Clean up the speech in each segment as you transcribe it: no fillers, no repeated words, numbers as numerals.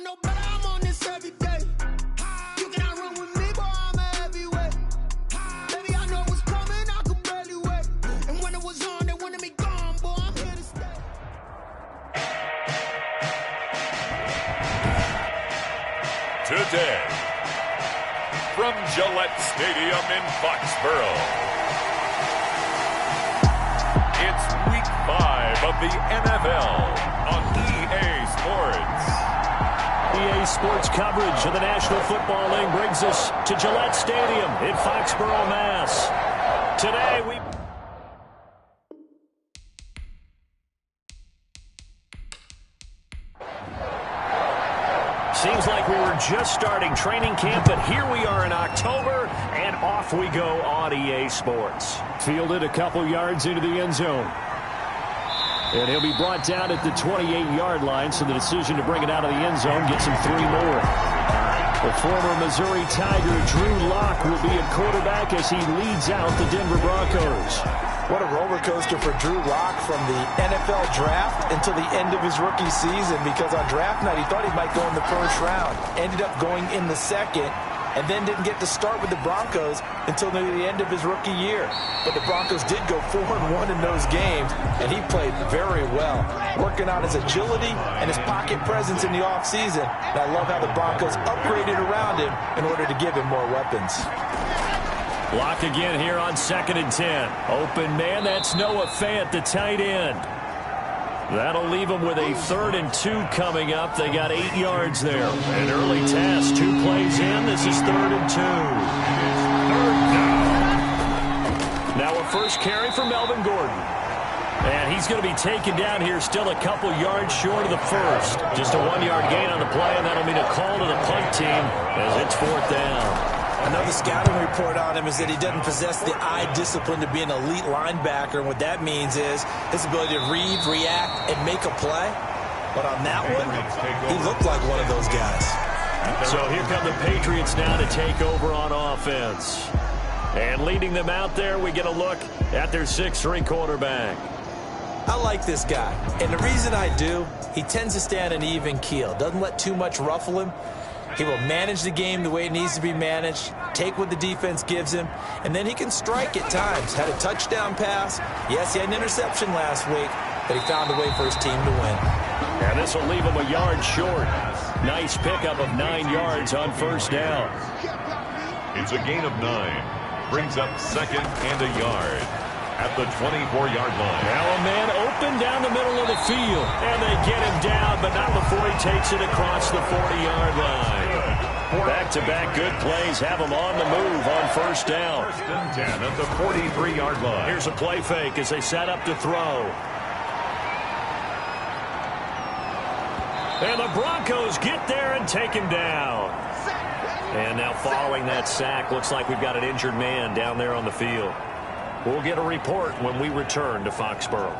don't know, but I'm on this every day. You cannot run with me, boy, I'm a heavyweight. Baby, I know what's coming, I could barely wait. And when it was on, they wanted me gone, boy, I'm here to stay. Today, from Gillette Stadium in Foxborough, it's Week 5 of the NFL on EA Sports. EA Sports coverage of the National Football League brings us to Gillette Stadium in Foxborough, Mass. Today, Seems like we were just starting training camp, but here we are in October, and off we go on EA Sports. Fielded a couple yards into the end zone. And he'll be brought down at the 28-yard line, so the decision to bring it out of the end zone gets him 3 more. The former Missouri Tiger, Drew Lock, will be at quarterback as he leads out the Denver Broncos. What a roller coaster for Drew Lock from the NFL draft until the end of his rookie season, because on draft night he thought he might go in the first round. Ended up going in the second, and then didn't get to start with the Broncos until near the end of his rookie year. But the Broncos did go 4-1 in those games, and he played very well, working on his agility and his pocket presence in the offseason. And I love how the Broncos upgraded around him in order to give him more weapons. Lock again here on 2nd and 10. Open man, that's Noah Fant, the tight end. That'll leave them with a 3rd and 2 coming up. They got 8 yards there. An early task, 2 plays in. This is 3rd and 2. Now a first carry for Melvin Gordon. And he's going to be taken down here, still a couple yards short of the first. Just a 1-yard gain on the play, and that'll mean a call to the punt team as it's 4th down. Another scouting report on him is that he doesn't possess the eye discipline to be an elite linebacker. And what that means is his ability to read, react, and make a play. But on that one, he looked like one of those guys. So here come the Patriots now to take over on offense. And leading them out there, we get a look at their 6'3" quarterback. I like this guy. And the reason I do, he tends to stay on an even keel. Doesn't let too much ruffle him. He will manage the game the way it needs to be managed, take what the defense gives him, and then he can strike at times. Had a touchdown pass. Yes, he had an interception last week, but he found a way for his team to win. And this will leave him a yard short. Nice pickup of 9 yards on 1st down. It's a gain of 9. Brings up 2nd and a yard at the 24-yard line. Now a man open down the middle of the field. And they get him down, but not before he takes it across the 40-yard line. Back-to-back good plays have him on the move on 1st down. 1st and 10 at the 43-yard line. Here's a play fake as they set up to throw. And the Broncos get there and take him down. And now following that sack, looks like we've got an injured man down there on the field. We'll get a report when we return to Foxborough.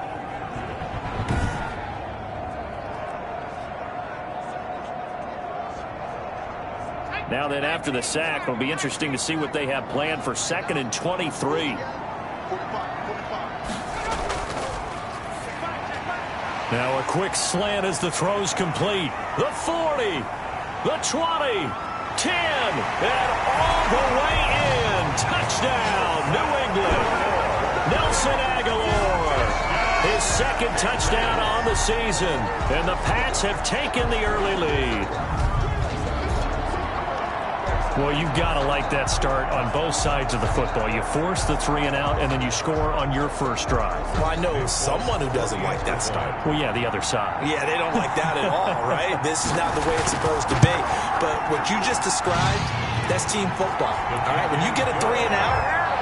Now then, after the sack, it'll be interesting to see what they have planned for 2nd and 23. Now a quick slant as the throw's complete. The 40, the 20, 10, and all the way in. Touchdown, New England. Nelson Aguilar, his 2nd touchdown on the season, and the Pats have taken the early lead. Well, you've got to like that start on both sides of the football. You force the 3 and out, and then you score on your first drive. Well, I know someone who doesn't like that start. Well, yeah, the other side. Yeah, they don't like that at all, right? This is not the way it's supposed to be. But what you just described, that's team football. All right, when you get a 3 and out,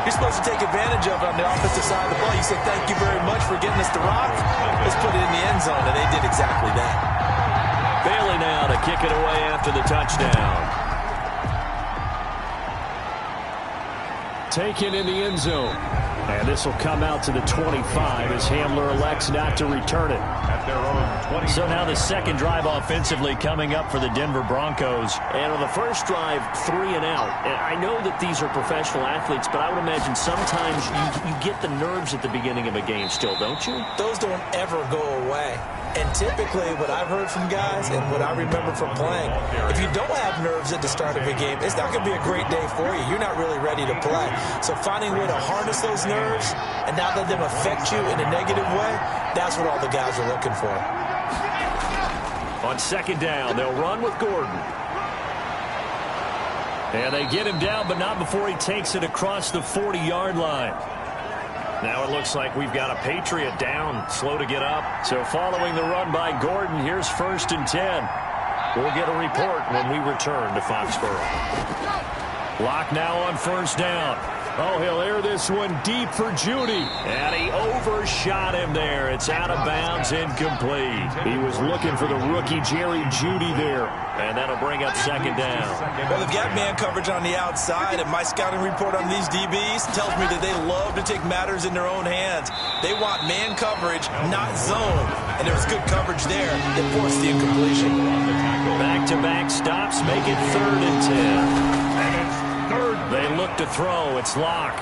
you're supposed to take advantage of it on the offensive side of the ball. You say, thank you very much for getting us the rock. Let's put it in the end zone, and they did exactly that. Bailey now to kick it away after the touchdown. Taken in the end zone. And this will come out to the 25 as Hamler elects not to return it. At their own 20. So now the second drive offensively coming up for the Denver Broncos. And on the first drive, 3 and out. And I know that these are professional athletes, but I would imagine sometimes you get the nerves at the beginning of a game still, don't you? Those don't ever go away. And typically what I've heard from guys and what I remember from playing, if you don't have nerves at the start of a game, it's not going to be a great day for you. You're not really ready to play. So finding a way to harness those nerves and not let them affect you in a negative way, that's what all the guys are looking for. On second down, they'll run with Gordon. And they get him down, but not before he takes it across the 40-yard line. Now it looks like we've got a Patriot down, slow to get up. So following the run by Gordon, here's 1st and 10. We'll get a report when we return to Foxborough. Lock now on 1st down. Oh, he'll air this one deep for Judy. And he overshot him there. It's out of bounds, incomplete. He was looking for the rookie Jerry Judy there. And that'll bring up 2nd down. Well, they've got man coverage on the outside, and my scouting report on these DBs tells me that they love to take matters in their own hands. They want man coverage, not zone. And there was good coverage there that forced the incompletion. Back-to-back stops make it 3rd and 10. And it's 3rd. They look to throw. It's Locke.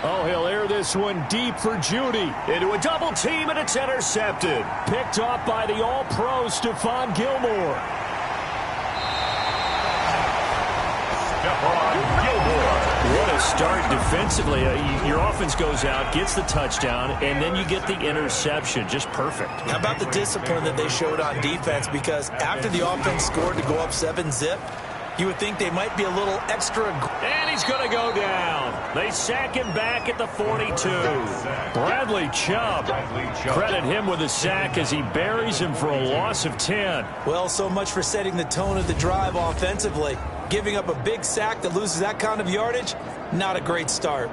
Oh, he'll air this one deep for Judy. Into a double team, and it's intercepted. Picked off by the all-pro Stephon Gilmore. Stephon Gilmore. What a start defensively. Your offense goes out, gets the touchdown, and then you get the interception. Just perfect. How about the discipline that they showed on defense? Because after the offense scored to go up 7-zip, you would think they might be a little extra. And he's going to go down. They sack him back at the 42. Bradley Chubb. Credit him with a sack as he buries him for a loss of 10. Well, so much for setting the tone of the drive offensively. Giving up a big sack that loses that kind of yardage, not a great start.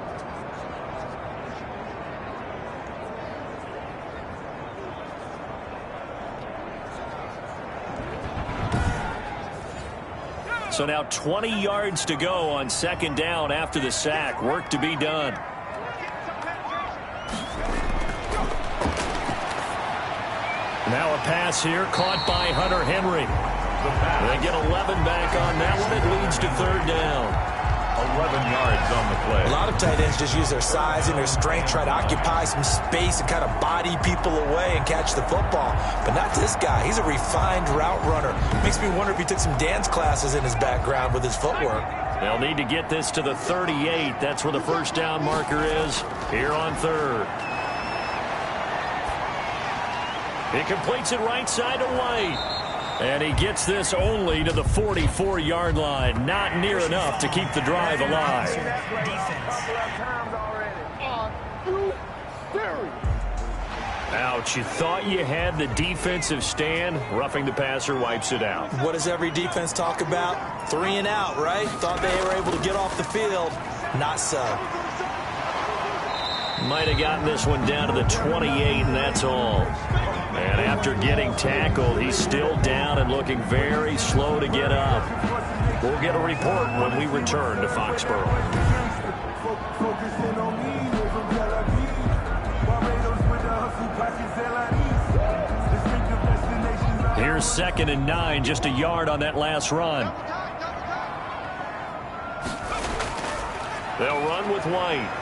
So now 20 yards to go on 2nd down after the sack. Work to be done. Now a pass here caught by Hunter Henry. They get 11 back on that one. It leads to 3rd down. 11 yards on the play. A lot of tight ends just use their size and their strength, try to occupy some space and kind of body people away and catch the football. But not this guy. He's a refined route runner. Makes me wonder if he took some dance classes in his background with his footwork. They'll need to get this to the 38. That's where the 1st down marker is here on 3rd. He completes it right side to White. And he gets this only to the 44-yard line. Not near enough to keep the drive alive. Ouch, you thought you had the defensive stand. Roughing the passer wipes it out. What does every defense talk about? 3 and out, right? Thought they were able to get off the field. Not so. Might have gotten this one down to the 28, and that's all. And after getting tackled, he's still down and looking very slow to get up. We'll get a report when we return to Foxborough. Here's 2nd and 9, just a yard on that last run. They'll run with White.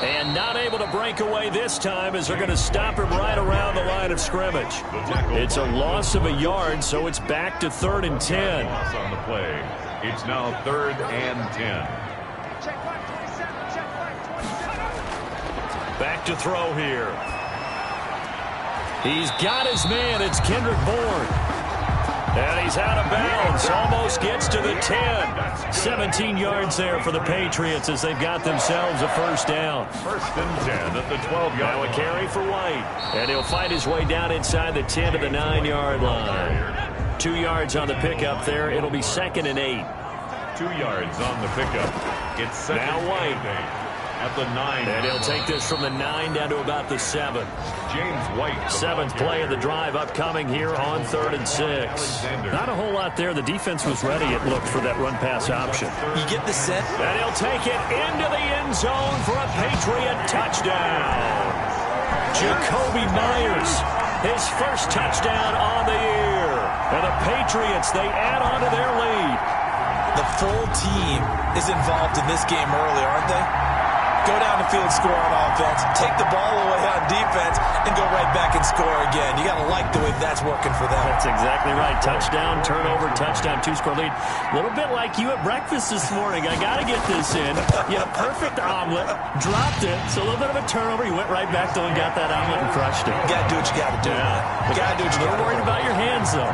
And not able to break away this time as they're going to stop him right around the line of scrimmage. It's a loss of a yard, so it's back to 3rd and 10. Loss on the play. It's now 3rd and 10. Back to throw here. He's got his man. It's Kendrick Bourne. And he's out of bounds. Almost gets to the 10. 17 yards there for the Patriots as they've got themselves a 1st down. 1st and 10 at the 12-yard now line. A carry for White. And he'll find his way down inside the 10 to the 9-yard line. 2 yards on the pickup there. It'll be 2nd and 8. 2 yards on the pickup. It's 2nd now White. and 8 at the 9. And he'll take this from the 9 down to about the 7. James White. 7th play of the drive upcoming here on 3rd and 6. Not a whole lot there. The defense was ready, it looked, for that run-pass option. You get the set. And he'll take it into the end zone for a Patriot touchdown. Jacoby Myers, his 1st touchdown on the year. And the Patriots, they add on to their lead. The full team is involved in this game early, aren't they? Go down the field, score on offense, take the ball away on defense, and go right back and score again. You got to like the way that's working for them. That's exactly right. Touchdown, turnover, touchdown, two-score lead. A little bit like you at breakfast this morning. I got to get this in. You had a perfect omelet, dropped it, so a little bit of a turnover. You went right back, though, and got that omelet and crushed it. You got to do what you got to do. Yeah. You got to do what you got to do. You're worried about your hands, though.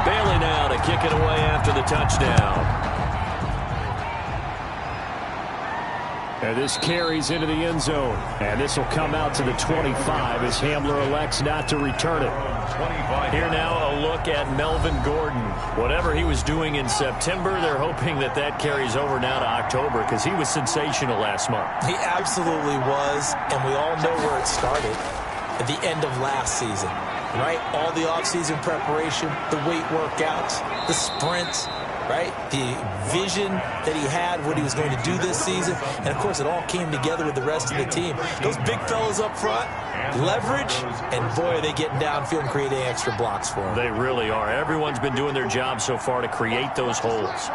Bailey now to kick it away after the touchdown. And this carries into the end zone. And this will come out to the 25 as Hamler elects not to return it. Here now a look at Melvin Gordon. Whatever he was doing in September, they're hoping that that carries over now to October because he was sensational last month. He absolutely was, and we all know where it started at the end of last season. Right? All the offseason preparation, the weight workouts, the sprints, right? The vision that he had, what he was going to do this season. And, of course, it all came together with the rest of the team. Those big fellas up front, leverage, and, boy, are they getting downfield and creating extra blocks for him. They really are. Everyone's been doing their job so far to create those holes.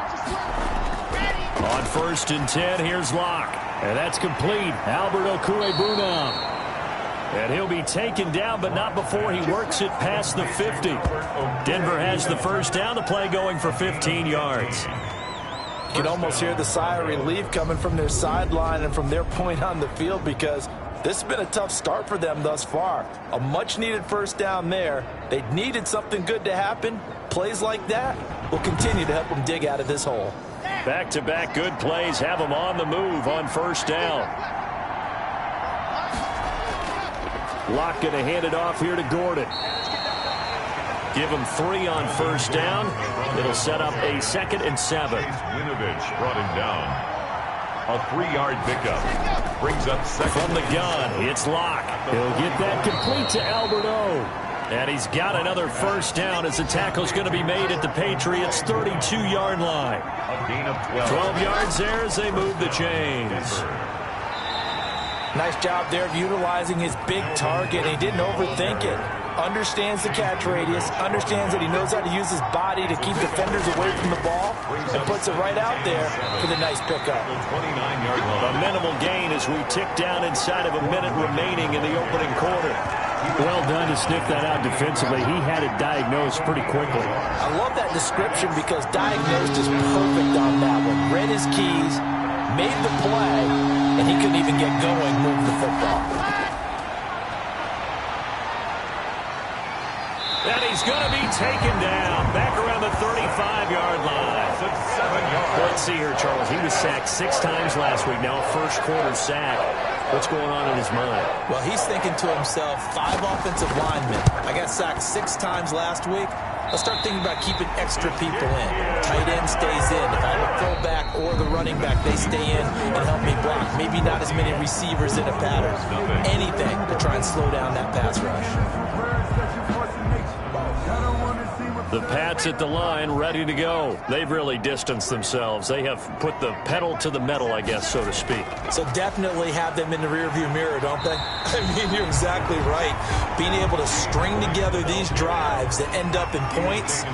On 1st and 10, here's Locke. And that's complete. Albert Okwuegbunam. And he'll be taken down, but not before he works it past the 50. Denver has the first down. The play going for 15 yards. You can almost hear the sigh of relief coming from their sideline and from their point on the field because this has been a tough start for them thus far. A much-needed first down there. They needed something good to happen. Plays like that will continue to help them dig out of this hole. Back-to-back good plays have them on the move on first down. Locke going to hand it off here to Gordon. Give him 3 on first down. It'll set up a 2nd and 7. Winovich brought him down. A 3-yard pickup. Brings up second. From the gun, it's Locke. He'll get that complete to Albert O. And he's got another first down as the tackle's going to be made at the Patriots' 32-yard line. A gain of 12. 12 yards there as they move the chains. Nice job there of utilizing his big target. He didn't overthink it. Understands the catch radius. Understands that he knows how to use his body to keep defenders away from the ball. And puts it right out there for the nice pickup. A minimal gain as we tick down inside of a minute remaining in the opening quarter. Well done to sniff that out defensively. He had it diagnosed pretty quickly. I love that description because diagnosed is perfect on that one. Read his keys, made the play, and he couldn't even get going moving the football. And he's going to be taken down back around the 35-yard line. 7 yards. Let's see here, Charles. He was sacked 6 times last week. Now a first-quarter sack. What's going on in his mind? Well, he's thinking to himself, 5 offensive linemen. I got sacked 6 times last week. Let's start thinking about keeping extra people in. Tight end stays in. If I'm a fullback or the running back, they stay in and help me block. Maybe not as many receivers in a pattern. Anything to try and slow down that pass rush. The Pats at the line, ready to go. They've really distanced themselves. They have put the pedal to the metal, I guess, so to speak. So definitely have them in the rearview mirror, don't they? I mean, you're exactly right. Being able to string together these drives that end up in points,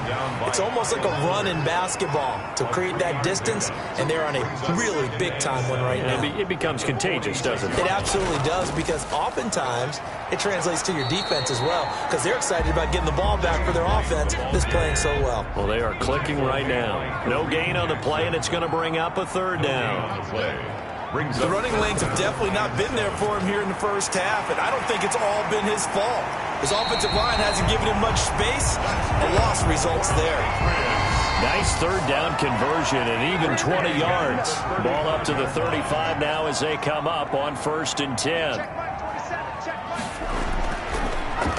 it's almost like a run in basketball to create that distance, and they're on a really big-time one right now. It becomes contagious, doesn't it? It absolutely does, because oftentimes it translates to your defense as well, because they're excited about getting the ball back for their offense that's playing so well. Well, they are clicking right now. No gain on the play, and it's going to bring up a 3rd down. The running lanes have definitely not been there for him here in the first half, and I don't think it's all been his fault. His offensive line hasn't given him much space, and loss results there. Nice 3rd down conversion and even 20 yards. Ball up to the 35 now as they come up on 1st and 10.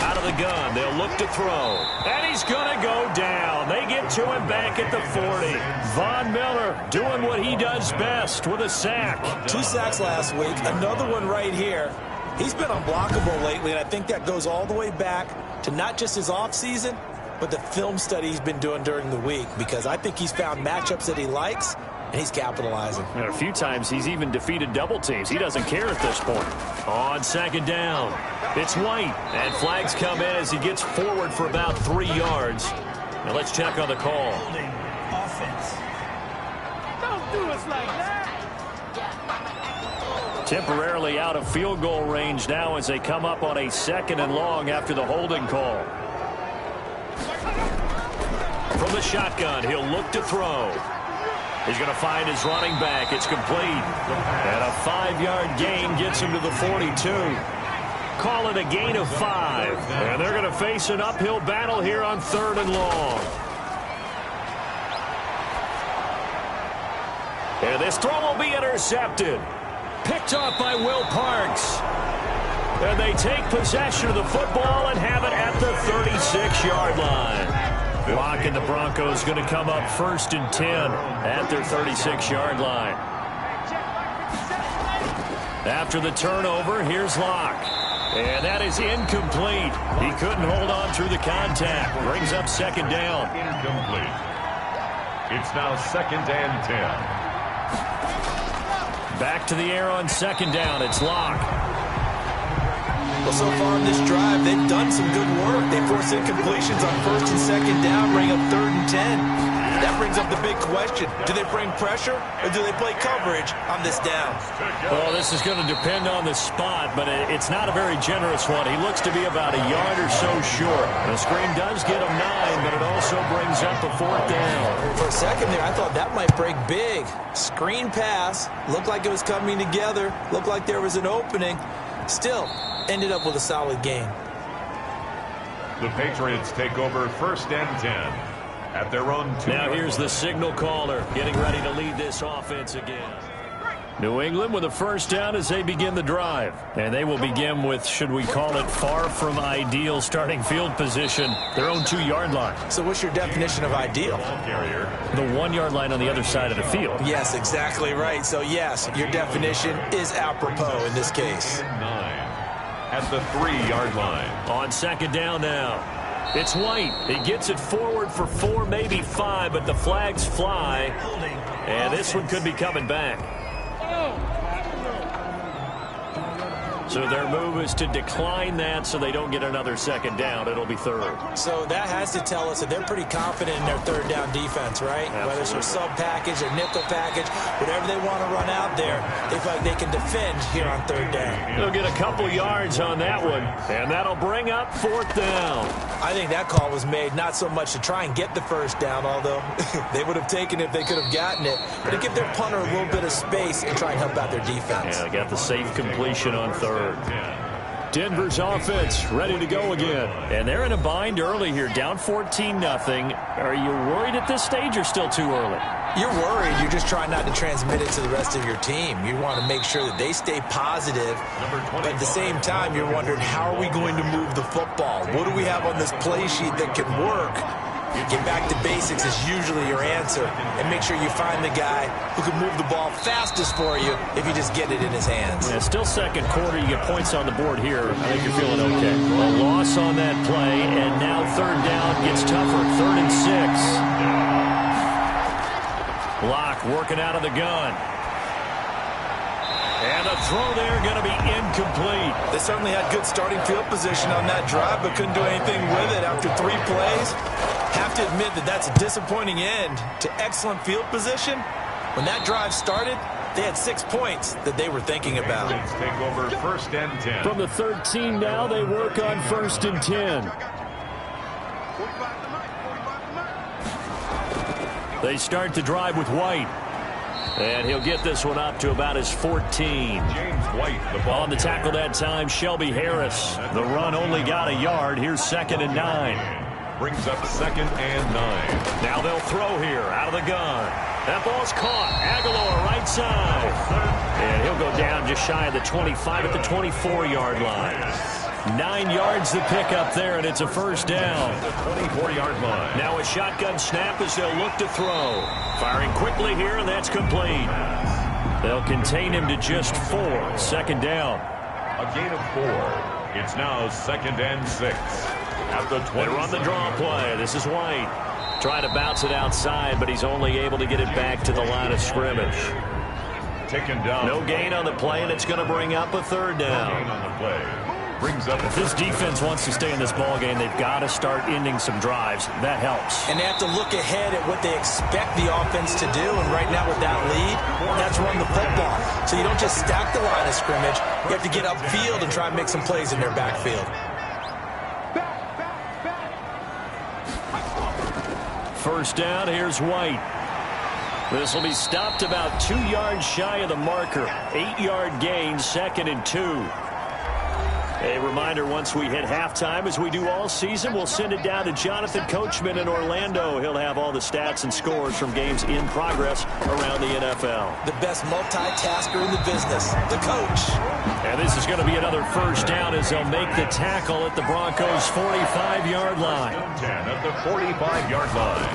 Out of the gun, they'll look to throw. And he's going to go down. They get to him back at the 40. Von Miller doing what he does best with a sack. 2 sacks last week, another one right here. He's been unblockable lately, and I think that goes all the way back to not just his offseason, but the film study he's been doing during the week, because I think he's found matchups that he likes, and he's capitalizing. And a few times he's even defeated double teams. He doesn't care at this point. On 2nd down, it's White. And flags come in as he gets forward for about 3 yards. Now let's check on the call. Temporarily out of field goal range now as they come up on a 2nd and long after the holding call. From the shotgun, he'll look to throw. He's going to find his running back. It's complete. And a 5-yard gain gets him to the 42. Call it a gain of 5. And they're going to face an uphill battle here on 3rd and long. And this throw will be intercepted. Picked off by Will Parks. And they take possession of the football and have it at the 36-yard line. Locke and the Broncos going to come up 1st and 10 at their 36-yard line. After the turnover, here's Locke. And that is incomplete. He couldn't hold on through the contact. Brings up 2nd down. Incomplete. It's now 2nd and 10. Back to the air on 2nd down. It's Locke. Well, so far in this drive, they've done some good work. They forced incompletions on 1st and 2nd down, bring up 3rd and 10. That brings up the big question. Do they bring pressure or do they play coverage on this down? Well, this is going to depend on the spot, but it's not a very generous one. He looks to be about a yard or so short. The screen does get him 9, but it also brings up a 4th down. For a second there, I thought that might break big. Screen pass. Looked like it was coming together. Looked like there was an opening. Still, ended up with a solid game. The Patriots take over 1st and 10 at their own 2. Now here's the signal caller getting ready to lead this offense again. New England with a 1st down as they begin the drive. And they will begin with, should we call it, far from ideal starting field position, their own 2-yard line. So what's your definition of ideal? The 1-yard line on the other side of the field. Yes, exactly right. So yes, your definition is apropos in this case. 9 at the 3-yard line. On 2nd down now. It's White. He gets it forward for 4, maybe 5, but the flags fly. And this one could be coming back. So their move is to decline that so they don't get another 2nd down. It'll be 3rd. So that has to tell us that they're pretty confident in their 3rd down defense, right? Absolutely. Whether it's a sub package or nickel package, whatever they want to run out there, they feel like they can defend here on 3rd down. They'll get a couple yards on that one, and that'll bring up 4th down. I think that call was made not so much to try and get the 1st down, although they would have taken it if they could have gotten it, but to give their punter a little bit of space and try and help out their defense. Yeah, they got the safe completion on 3rd. Denver's offense ready to go again. And they're in a bind early here, down 14-0. Are you worried at this stage or still too early? You're worried. You're just trying not to transmit it to the rest of your team. You want to make sure that they stay positive. But at the same time, you're wondering, how are we going to move the football? What do we have on this play sheet that can work? Get back to basics is usually your answer. And make sure you find the guy who can move the ball fastest for you if you just get it in his hands. Yeah, still 2nd quarter. You get points on the board here. I think you're feeling okay. A loss on that play, and now 3rd down gets tougher. 3rd and 6. Locke working out of the gun. And the throw there going to be incomplete. They certainly had good starting field position on that drive, but couldn't do anything with it after 3 plays. Have to admit that that's a disappointing end to excellent field position. When that drive started, they had 6 points that they were thinking about. Take over 1st and 10. From the 13 now, they work on 1st and 10. They start the drive with White. And he'll get this one up to about his 14. James White, the ball on the tackle that time, Shelby Harris. The run only got a yard. Here's 2nd and 9. Brings up 2nd and 9. Now they'll throw here out of the gun. That ball's caught. Aguilar right side. And he'll go down just shy of the 25 at the 24-yard line. 9 yards to pick up there, and it's a 1st down. 24-yard line. Now a shotgun snap as they'll look to throw. Firing quickly here, and that's complete. They'll contain him to just 4. 2nd down. A gain of 4. It's now 2nd and 6. At the 20. They run the draw play. This is White. Trying to bounce it outside, but he's only able to get it back to the line of scrimmage. Taken down. No gain on the play, and it's going to bring up a 3rd down. No gain on the play. Brings up If this defense wants to stay in this ball game, they've got to start ending some drives. That helps. And they have to look ahead at what they expect the offense to do. And right now with that lead, that's run the football. So you don't just stack the line of scrimmage. You have to get upfield and try and make some plays in their backfield. First down, here's White. This will be stopped about 2 yards shy of the marker. 8-yard gain, 2nd and 2. A reminder, once we hit halftime, as we do all season, we'll send it down to Jonathan Coachman in Orlando. He'll have all the stats and scores from games in progress around the NFL. The best multitasker in the business, the coach. And this is going to be another first down as they'll make the tackle at the Broncos' 45-yard line. 10 at the 45-yard line.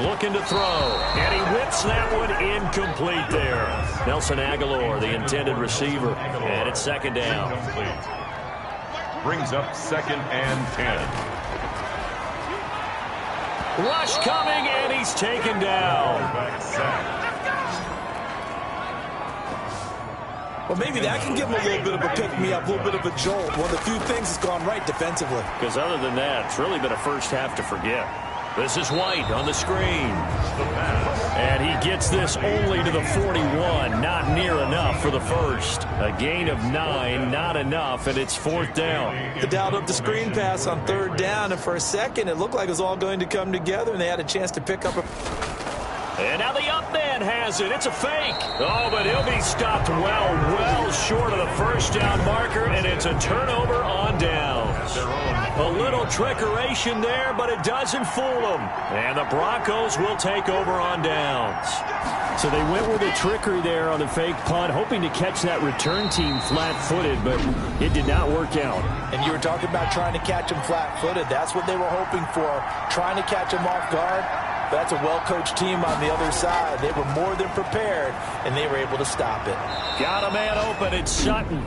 Looking to throw, and he whips that one incomplete there. Nelson Aguilar, the intended receiver, and it's 2nd down. Brings up 2nd and 10. Rush coming, and he's taken down. Well, maybe that can give him a little bit of a pick-me-up, a little bit of a jolt. One of the few things that's gone right defensively. Because other than that, it's really been a first half to forget. This is White on the screen. And he gets this only to the 41. Not near enough for the first. A gain of 9, not enough, and it's 4th down. The dialed up the screen pass on 3rd down, and for a second it looked like it was all going to come together, and they had a chance to pick up a... And now the up man has it. It's a fake. Oh, but he'll be stopped well short of the first down marker, and it's a turnover on downs. A little trickeration there, but it doesn't fool them. And the Broncos will take over on downs. So they went with a trickery there on the fake punt, hoping to catch that return team flat-footed, but it did not work out. And you were talking about trying to catch them flat-footed. That's what they were hoping for, trying to catch them off guard. But that's a well-coached team on the other side. They were more than prepared, and they were able to stop it. Got a man open. It's Sutton.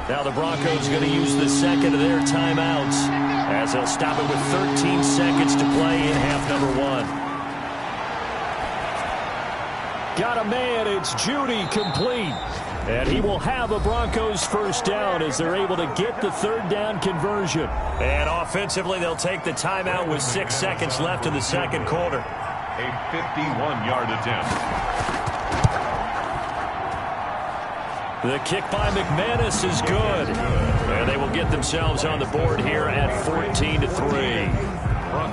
Now the Broncos going to use the second of their timeouts as they'll stop it with 13 seconds to play in half number 1. Got a man. It's Judy complete. And he will have a Broncos first down as they're able to get the 3rd down conversion. And offensively, they'll take the timeout with 6 seconds left in the 2nd quarter. A 51-yard attempt. The kick by McManus is good. And they will get themselves on the board here at 14-3.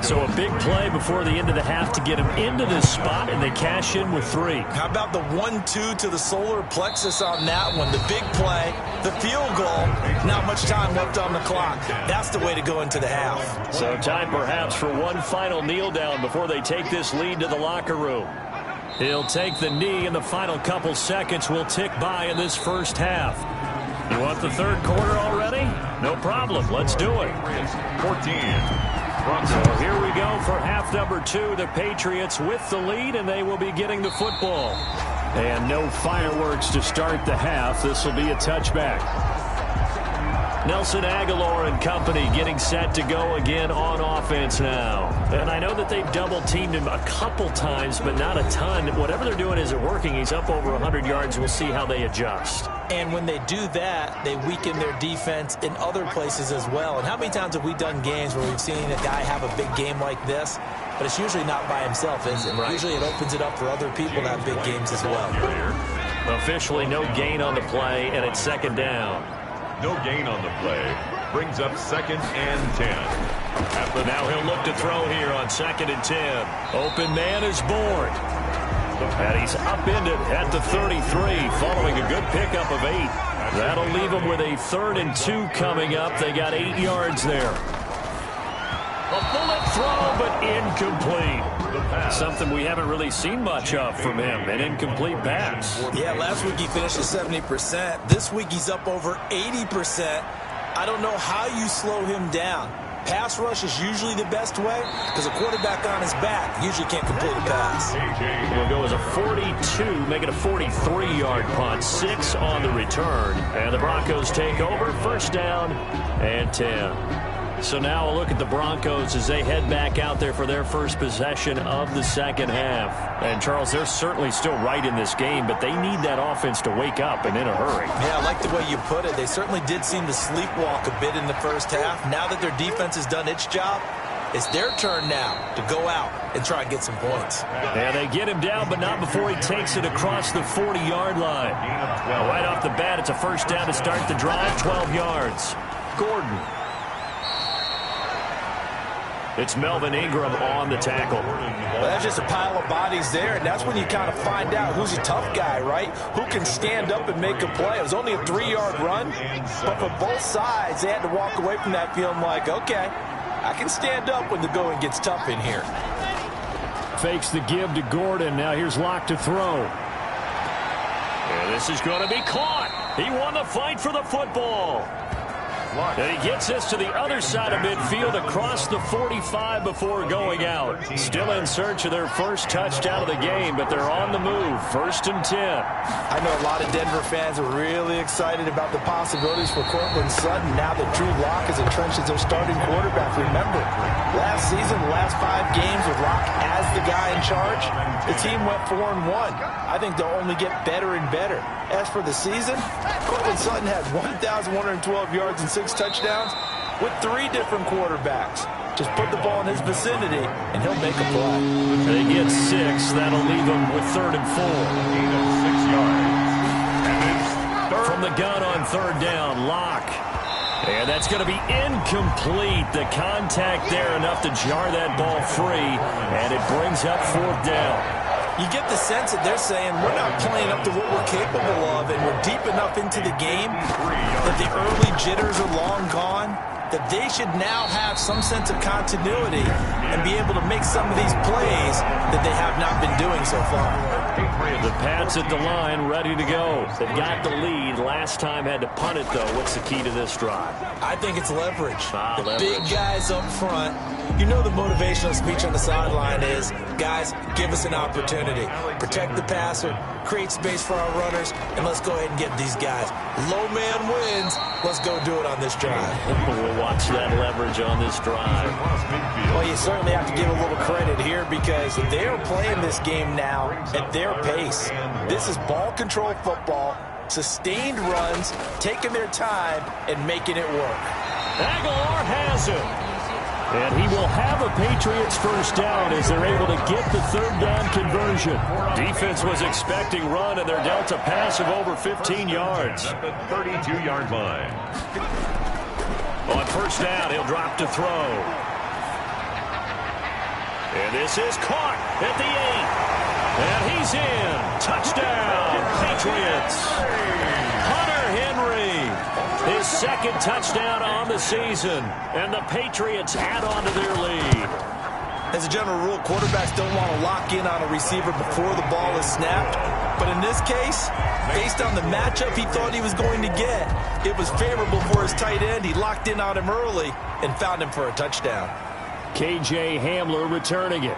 So a big play before the end of the half to get them into this spot, and they cash in with 3. How about the 1-2 to the solar plexus on that one? The big play, the field goal, not much time left on the clock. That's the way to go into the half. So time perhaps for one final kneel down before they take this lead to the locker room. He'll take the knee, and the final couple seconds will tick by in this first half. You want the 3rd quarter already? No problem. Let's do it. 14. So here we go for half number 2. The Patriots with the lead, and they will be getting the football. And no fireworks to start the half. This will be a touchback. Nelson Aguilar and company getting set to go again on offense now. And I know that they've double-teamed him a couple times, but not a ton. Whatever they're doing isn't working. He's up over 100 yards. We'll see how they adjust. And when they do that, they weaken their defense in other places as well. And how many times have we done games where we've seen a guy have a big game like this, but it's usually not by himself, is it? Right. Usually it opens it up for other people to have big games as well. Officially no gain on the play, and it's 2nd down. No gain on the play. Brings up 2nd and 10. Now he'll look to throw here on 2nd and 10. Open man is born. And he's upended at the 33 following a good pickup of 8. That'll leave him with a 3rd and 2 coming up. They got 8 yards there. A bullet throw, but incomplete. Something we haven't really seen much of from him, an incomplete pass. Yeah, last week he finished at 70%. This week he's up over 80%. I don't know how you slow him down. Pass rush is usually the best way because a quarterback on his back usually can't complete a pass. We'll go as a 42, make it a 43-yard punt, 6 on the return. And the Broncos take over, first down and 10. So now a look at the Broncos as they head back out there for their first possession of the second half. And, Charles, they're certainly still right in this game, but they need that offense to wake up and in a hurry. Yeah, I like the way you put it. They certainly did seem to sleepwalk a bit in the first half. Now that their defense has done its job, it's their turn now to go out and try and get some points. Yeah, they get him down, but not before he takes it across the 40-yard line. Right off the bat, it's a first down to start the drive, 12 yards. Gordon. It's Melvin Ingram on the tackle. Well, that's just a pile of bodies there, and that's when you kind of find out who's a tough guy, right? Who can stand up and make a play. It was only a 3-yard run, but for both sides, they had to walk away from that feeling like, okay, I can stand up when the going gets tough in here. Fakes the give to Gordon. Now here's Locke to throw. And this is going to be caught. He won the fight for the football. And he gets this to the other side of midfield across the 45 before going out. Still in search of their first touchdown of the game, but they're on the move. 1st and 10. I know a lot of Denver fans are really excited about the possibilities for Cortland Sutton now that Drew Lock is entrenched as their starting quarterback. Remember, last season, the last 5 games with Lock as the guy in charge, the team went 4-1. I think they'll only get better and better. As for the season, Cortland Sutton had 1,112 yards and 6 touchdowns with 3 different quarterbacks. Just put the ball in his vicinity, and he'll make a play. They get 6. That'll leave them with 3rd and 4. Gain of 6 yards. And it's From the gun on 3rd down, Locke. And that's going to be incomplete. The contact there enough to jar that ball free, and it brings up 4th down. You get the sense that they're saying we're not playing up to what we're capable of, and we're deep enough into the game that the early jitters are long gone, that they should now have some sense of continuity and be able to make some of these plays that they have not been doing so far. The Pats at the line, ready to go. They've got the lead. Last time had to punt it, though. What's the key to this drive? I think it's leverage. Leverage. Big guys up front. You know the motivational speech on the sideline is, guys, give us an opportunity. Protect the passer, create space for our runners, and let's go ahead and get these guys. Low man wins. Let's go do it on this drive. We'll watch that leverage on this drive. Well, you certainly have to give a little credit here because they are playing this game now at their pace. This is ball control football, sustained runs, taking their time, and making it work. Aguilar has it. And he will have a Patriots first down as they're able to get the 3rd down conversion. Defense was expecting run, and they're dealt a pass of over 15 yards. at the 32-yard line. On 1st down, he'll drop to throw. And this is caught at the 8. And he's in. Touchdown, Patriots. Hunter Henry. His 2nd touchdown on the season. And the Patriots add on to their lead. As a general rule, quarterbacks don't want to lock in on a receiver before the ball is snapped. But in this case, based on the matchup he thought he was going to get, it was favorable for his tight end. He locked in on him early and found him for a touchdown. K.J. Hamler returning it.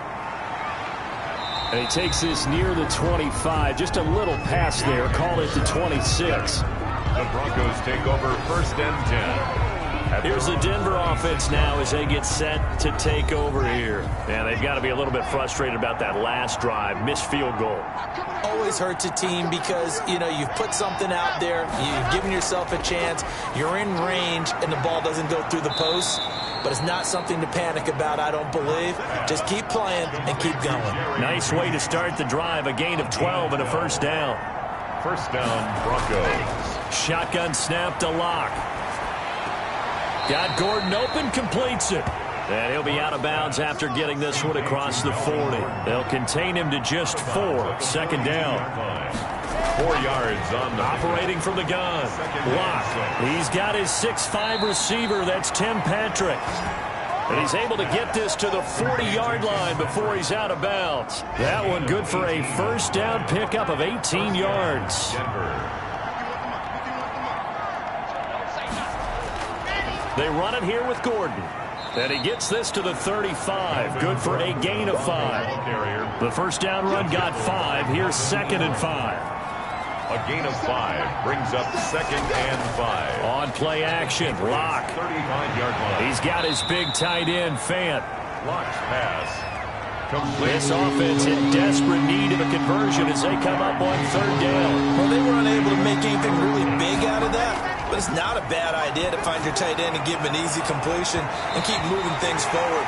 And he takes this near the 25. Just a little pass there. Call it the 26. The Broncos take over 1st and 10. Here's the Denver offense now as they get set to take over here. And they've got to be a little bit frustrated about that last drive. Missed field goal. Always hurts a team because, you know, you've put something out there. You've given yourself a chance. You're in range, and the ball doesn't go through the post. But it's not something to panic about, I don't believe. Just keep playing and keep going. Nice way to start the drive. A gain of 12 and a 1st down. 1st down, Broncos. Shotgun snap to Locke. Got Gordon open, completes it. And he'll be out of bounds after getting this one across the 40. They'll contain him to just 4. 2nd down. 4 yards on the operating from the gun. Locke. He's got his 6'5 receiver. That's Tim Patrick. And he's able to get this to the 40-yard line before he's out of bounds. That one good for a 1st down pickup of 18 yards. They run it here with Gordon. And he gets this to the 35. Good for a gain of 5. The 1st down run got 5. Here's 2nd and 5. A gain of 5 brings up 2nd and 5. On play action, Locke. 35-yard line. He's got his big tight end, Fant. Locke's pass. This offense in desperate need of a conversion as they come up on 3rd down. Well, they were unable to make anything really big out of that, but it's not a bad idea to find your tight end and give him an easy completion and keep moving things forward.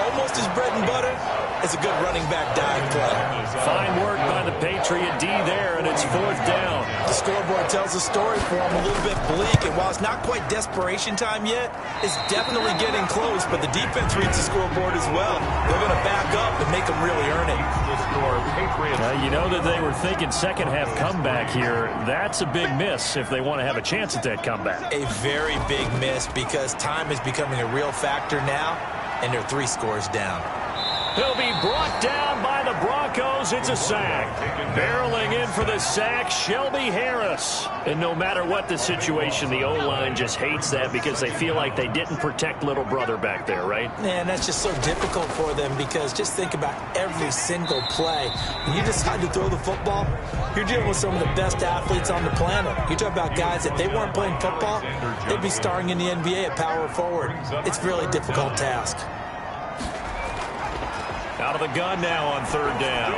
Almost his bread and butter. It's a good running back dive play. Fine work by the Patriot D there, and it's 4th down. The scoreboard tells the story for him a little bit bleak, and while it's not quite desperation time yet, it's definitely getting close, but the defense reads the scoreboard as well. They're going to back up and make them really earn it. You know that they were thinking second half comeback here. That's a big miss if they want to have a chance at that comeback. A very big miss because time is becoming a real factor now, and they're 3 scores down. He'll be brought down by the Broncos. It's a sack. Barreling in for the sack, Shelby Harris. And no matter what the situation, the O-line just hates that because they feel like they didn't protect little brother back there, right? Man, that's just so difficult for them because just think about every single play. When you decide to throw the football, you're dealing with some of the best athletes on the planet. You talk about guys that they weren't playing football, they'd be starring in the NBA at power forward. It's a really difficult task. Out of the gun now on 3rd down.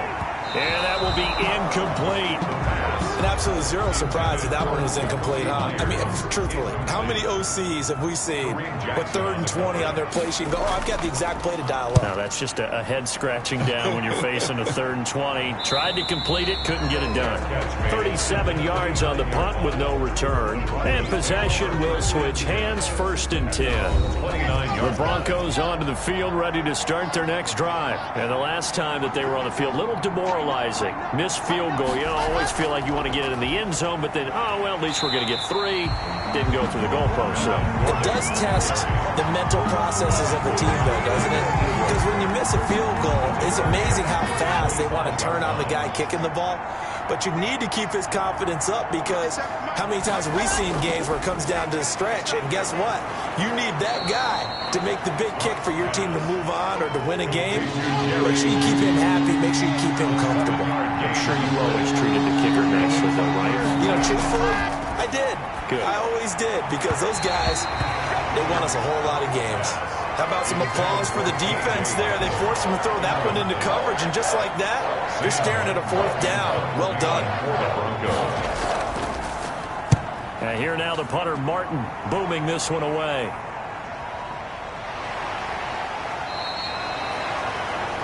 And that will be incomplete. And absolutely zero surprise that one was incomplete, huh? I mean, truthfully, how many OCs have we seen with 3rd and 20 on their play sheet and go, oh, I've got the exact play to dial up? Now, that's just a head scratching down when you're facing a 3rd and 20. Tried to complete it, couldn't get it done. 37 yards on the punt with no return. And possession will switch hands, 1st and 10. The Broncos onto the field, ready to start their next drive. And the last time that they were on the field, a little demoralizing. Missed field goal. You know, always feel like you want to get it in the end zone, but then, oh, well, at least we're going to get 3. Didn't go through the goalpost, so. It does test the mental processes of the team, though, doesn't it? Because when you miss a field goal, it's amazing how fast they want to turn on the guy kicking the ball. But you need to keep his confidence up because how many times have we seen games where it comes down to the stretch? And guess what? You need that guy to make the big kick for your team to move on or to win a game. Make sure you keep him happy. Make sure you keep him comfortable. I'm sure you always treated the kicker nicely, though, right? You know, truthfully, I did. Good. I always did because those guys, they won us a whole lot of games. How about some applause for the defense there? They forced him to throw that one into coverage, and just like that, you're staring at a 4th down. Well done. And here now the punter, Martin, booming this one away.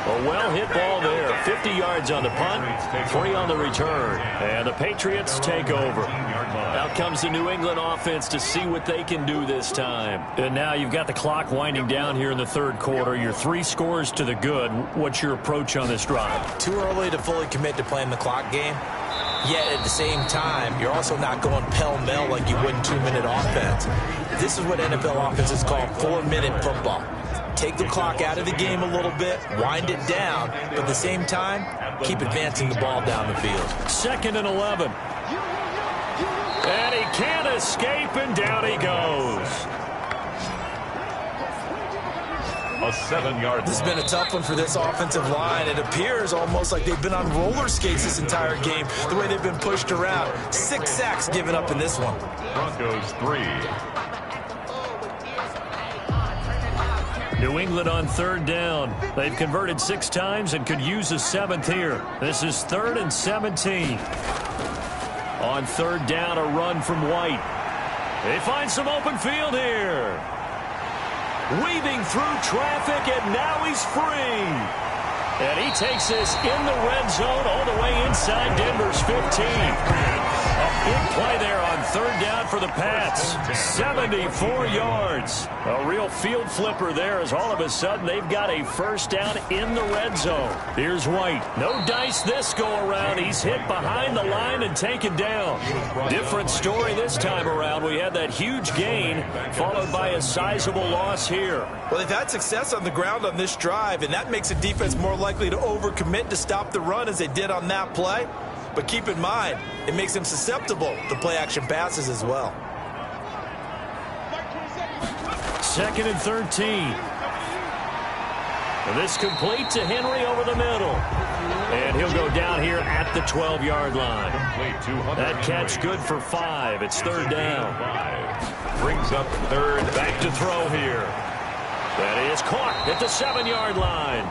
A well-hit ball there. 50 yards on the punt, 3 on the return. And the Patriots take over. Out comes the New England offense to see what they can do this time. And now you've got the clock winding down here in the 3rd quarter. You're 3 scores to the good. What's your approach on this drive? Too early to fully commit to playing the clock game. Yet at the same time, you're also not going pell-mell like you would in 2-minute offense. This is what NFL offenses call 4-minute football. Take the clock out of the game a little bit, wind it down, but at the same time, keep advancing the ball down the field. 2nd and 11. And he can't escape, and down he goes. A 7-yard. This has been a tough one for this offensive line. It appears almost like they've been on roller skates this entire game, the way they've been pushed around. 6 sacks given up in this one. Broncos 3. New England on 3rd down. They've converted 6 times and could use a 7th here. This is 3rd and 17. On 3rd down, a run from White. They find some open field here. Weaving through traffic, and now he's free. And he takes this in the red zone all the way inside Denver's 15. A big play there on 3rd down for the Pats. 74 yards. A real field flipper there as all of a sudden they've got a 1st down in the red zone. Here's White. No dice this go around. He's hit behind the line and taken down. Different story this time around. We had that huge gain followed by a sizable loss here. Well, they've had success on the ground on this drive, and that makes a defense more likely to overcommit to stop the run as they did on that play. But keep in mind, it makes them susceptible to play-action passes as well. 2nd and 13. And this complete to Henry over the middle. And he'll go down here at the 12-yard line. That catch good for 5. It's third down. Brings up third. Back to throw here. That is caught at the 7-yard line.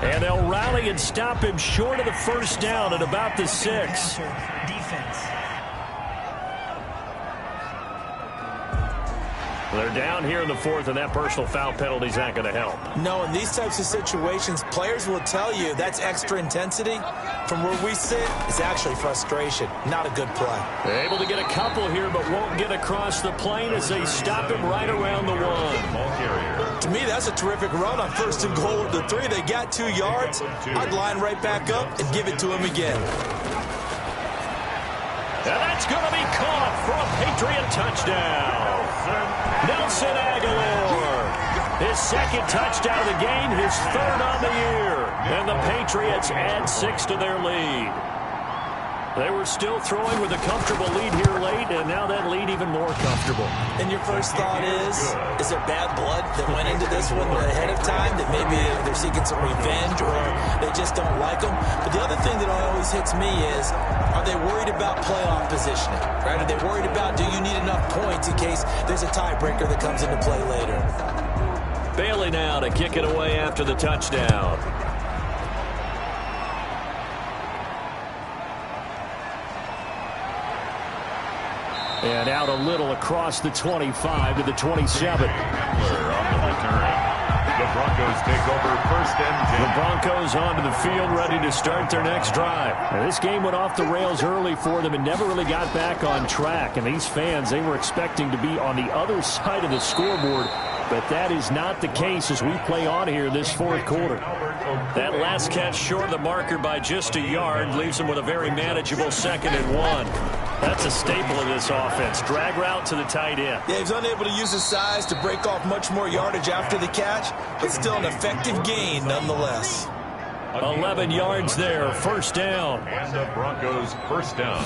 And they'll rally and stop him short of the first down at about the 6. They're down here in the 4th, and that personal foul penalty is not going to help. No, in these types of situations, players will tell you that's extra intensity. From where we sit, it's actually frustration. Not a good play. They're able to get a couple here, but won't get across the plane as they stop him right around the 1. To me, that's a terrific run on 1st and goal at the 3. They got 2 yards. I'd line right back up and give it to him again. And that's going to be caught for a Patriot touchdown. Nelson Aguilar. His 2nd touchdown of the game, his 3rd on the year. And the Patriots add 6 to their lead. They were still throwing with a comfortable lead here late, and now that lead even more comfortable. And your first thought is there bad blood that went into this one ahead of time, that maybe they're seeking some revenge or they just don't like them? But the other thing that always hits me is, are they worried about playoff positioning? Right? Are they worried about, do you need enough points in case there's a tiebreaker that comes into play later? Bailey now to kick it away after the touchdown. And out a little across the 25 to the 27. On the return. The Broncos take over 1st and 10. The Broncos onto the field ready to start their next drive. Now, this game went off the rails early for them and never really got back on track. And these fans, they were expecting to be on the other side of the scoreboard. But that is not the case as we play on here this 4th quarter. That last catch short of the marker by just a yard leaves them with a very manageable 2nd and 1. That's a staple of this offense. Drag route to the tight end. Yeah, he's unable to use his size to break off much more yardage after the catch, but still an effective gain nonetheless. 11 yards there, 1st down. And the Broncos 1st down.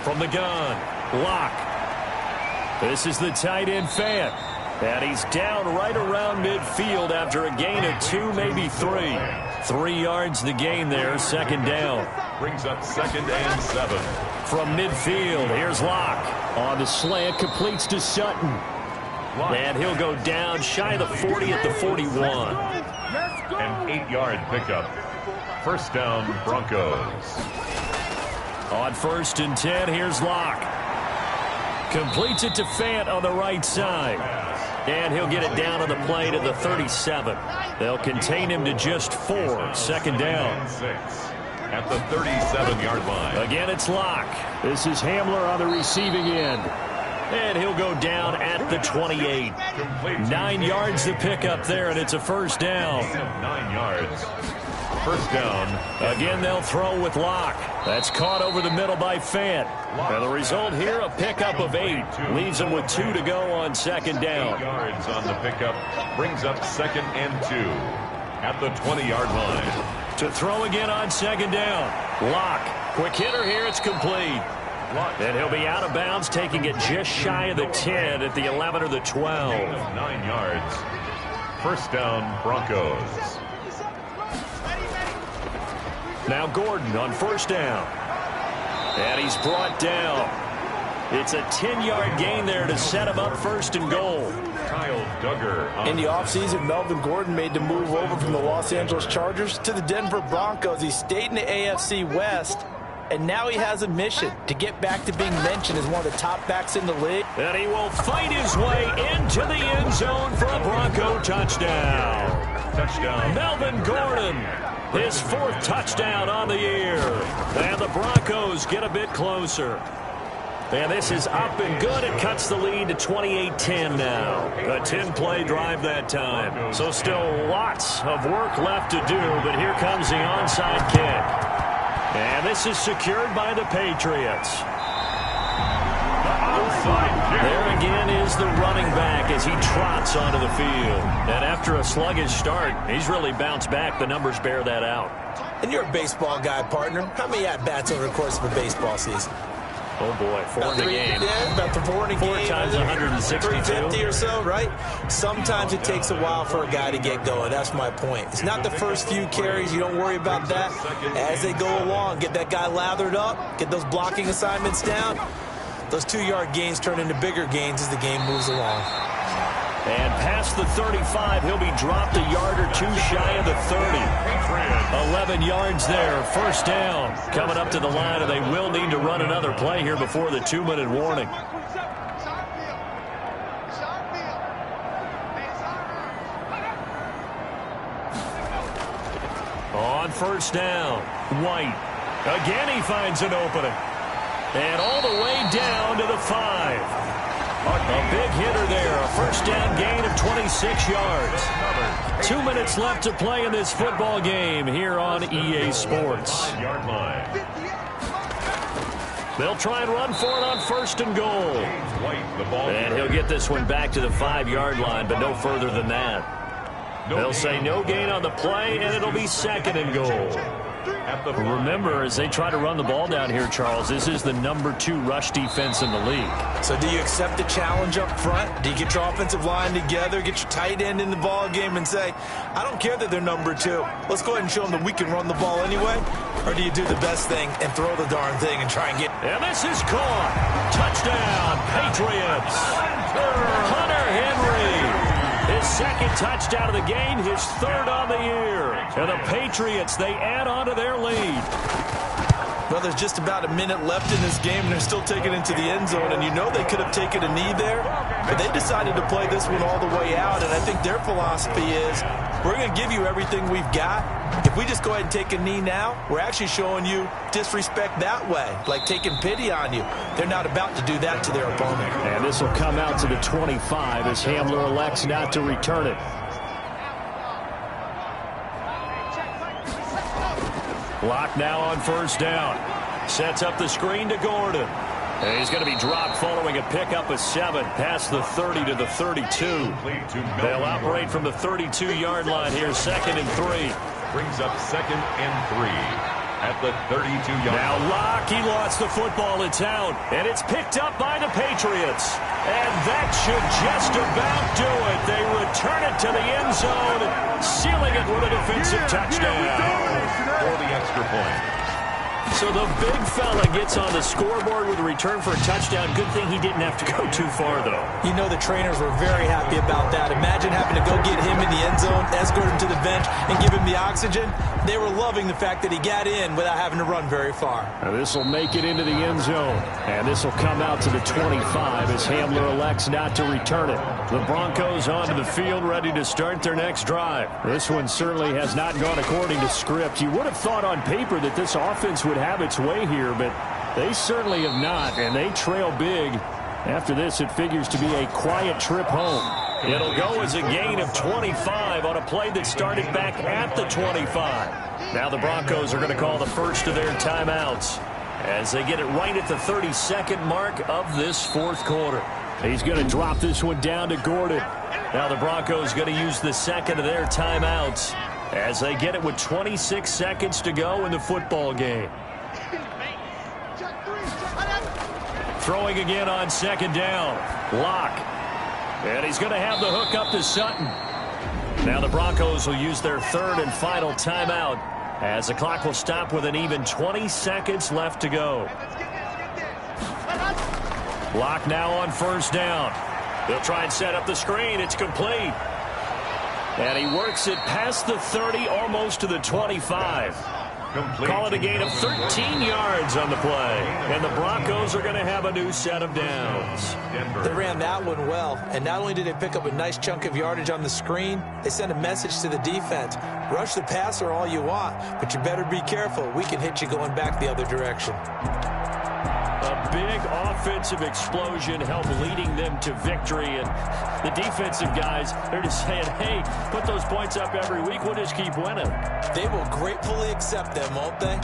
From the gun, Locke. This is the tight end Fant. And he's down right around midfield after a gain of 2, maybe 3. 3 yards the gain there, 2nd down. Brings up 2nd and 7. From midfield, here's Locke. On the slant, completes to Sutton. And he'll go down shy of the 40 at the 41. An 8-yard pickup. 1st down, Broncos. On 1st and 10, here's Locke. Completes it to Fant on the right side. And he'll get it down on the play to the 37. They'll contain him to just 4. 2nd down. 6 at the 37-yard line. Again, it's Locke. This is Hamler on the receiving end. And he'll go down at the 28. 9 yards to pick up there, and it's a 1st down. 9 yards. 1st down. Again, they'll throw with Locke. That's caught over the middle by Fant. And the result here, a pickup of 8. Leaves them with 2 to go on 2nd down. 8 yards on the pickup. Brings up 2nd and 2 at the 20-yard line. To throw again on 2nd down. Locke. Quick hitter here. It's complete. And he'll be out of bounds, taking it just shy of the 10 at the 11 or the 12. 9 yards. 1st down, Broncos. Now Gordon on 1st down. And he's brought down. It's a 10-yard gain there to set him up 1st and goal. Kyle Duggar. In the offseason, Melvin Gordon made the move over from the Los Angeles Chargers to the Denver Broncos. He stayed in the AFC West, and now he has a mission to get back to being mentioned as one of the top backs in the league. And he will fight his way into the end zone for a Bronco touchdown. Touchdown. Melvin Gordon, his 4th touchdown on the year. And the Broncos get a bit closer. And this is up and good. It cuts the lead to 28-10 now. A 10-play drive that time. So still lots of work left to do, but here comes the onside kick. And this is secured by the Patriots. There again is the running back as he trots onto the field. And after a sluggish start, he's really bounced back. The numbers bear that out. And you're a baseball guy, partner. How many at-bats over the course of a baseball season? Oh, boy, four in the game. Yeah, about the four in the game. 4 times 162. 350 or so, right? Sometimes it takes a while for a guy to get going. That's my point. It's not the first few carries. You don't worry about that. As they go along, get that guy lathered up, get those blocking assignments down. Those 2-yard gains turn into bigger gains as the game moves along. And past the 35, he'll be dropped a yard or two shy of the 30. 11 yards there, first down. Coming up to the line, and they will need to run another play here before the 2-minute warning. On first down, White. Again, he finds an opening. And all the way down to the 5. A big hitter there, a first down gain of 26 yards. 2 minutes left to play in this football game here on EA Sports. They'll try and run for it on first and goal. And he'll get this one back to the 5-yard line, but no further than that. They'll say no gain on the play, and it'll be second and goal. Remember, as they try to run the ball down here, Charles, this is the number 2 rush defense in the league. So do you accept the challenge up front? Do you get your offensive line together, get your tight end in the ball game and say, I don't care that they're number 2. Let's go ahead and show them that we can run the ball anyway? Or do you do the best thing and throw the darn thing and try and get... And this is caught. Touchdown, Patriots. Hunter Henry. His second touchdown of the game, his third on the year. And the Patriots, they add on to their lead. Well, there's just about a minute left in this game, and they're still taking it into the end zone. And you know they could have taken a knee there, but they decided to play this one all the way out. And I think their philosophy is, we're going to give you everything we've got. If we just go ahead and take a knee now, we're actually showing you disrespect that way, like taking pity on you. They're not about to do that to their opponent. And this will come out to the 25 as Hamler elects not to return it. Lock now on first down. Sets up the screen to Gordon. And he's going to be dropped following a pickup of 7 past the 30 to the 32. They'll operate from the 32-yard line here, second and 3. Brings up second and 3 at the 32-yard line. Now Locke, he lost the football. It's out, and it's picked up by the Patriots. And that should just about do it. They return it to the end zone, sealing it with a defensive touchdown. For the extra point. So the big fella gets on the scoreboard with a return for a touchdown. Good thing he didn't have to go too far, though. You know the trainers were very happy about that. Imagine having to go get him in the end zone, escort him to the bench, and give him the oxygen. They were loving the fact that he got in without having to run very far. This will make it into the end zone. And this will come out to the 25 as Hamler elects not to return it. The Broncos onto the field, ready to start their next drive. This one certainly has not gone according to script. You would have thought on paper that this offense would have its way here, but they certainly have not, and they trail big. After this, it figures to be a quiet trip home. It'll go as a gain of 25 on a play that started back at the 25. Now the Broncos are going to call the first of their timeouts as they get it right at the 32nd mark of this fourth quarter. He's going to drop this one down to Gordon. Now the Broncos going to use the second of their timeouts as they get it with 26 seconds to go in the football game. Throwing again on second down. Locke. And he's going to have the hook up to Sutton. Now the Broncos will use their third and final timeout as the clock will stop with an even 20 seconds left to go. Locke now on first down. They'll try and set up the screen. It's complete. And he works it past the 30, almost to the 25. Call it a gain of 13 yards on the play. And the Broncos are going to have a new set of downs. They ran that one well. And not only did they pick up a nice chunk of yardage on the screen, they sent a message to the defense. Rush the passer all you want, but you better be careful. We can hit you going back the other direction. A big offensive explosion helped leading them to victory. And the defensive guys, they're just saying, hey, put those points up every week. We'll just keep winning. They will gratefully accept them, won't they?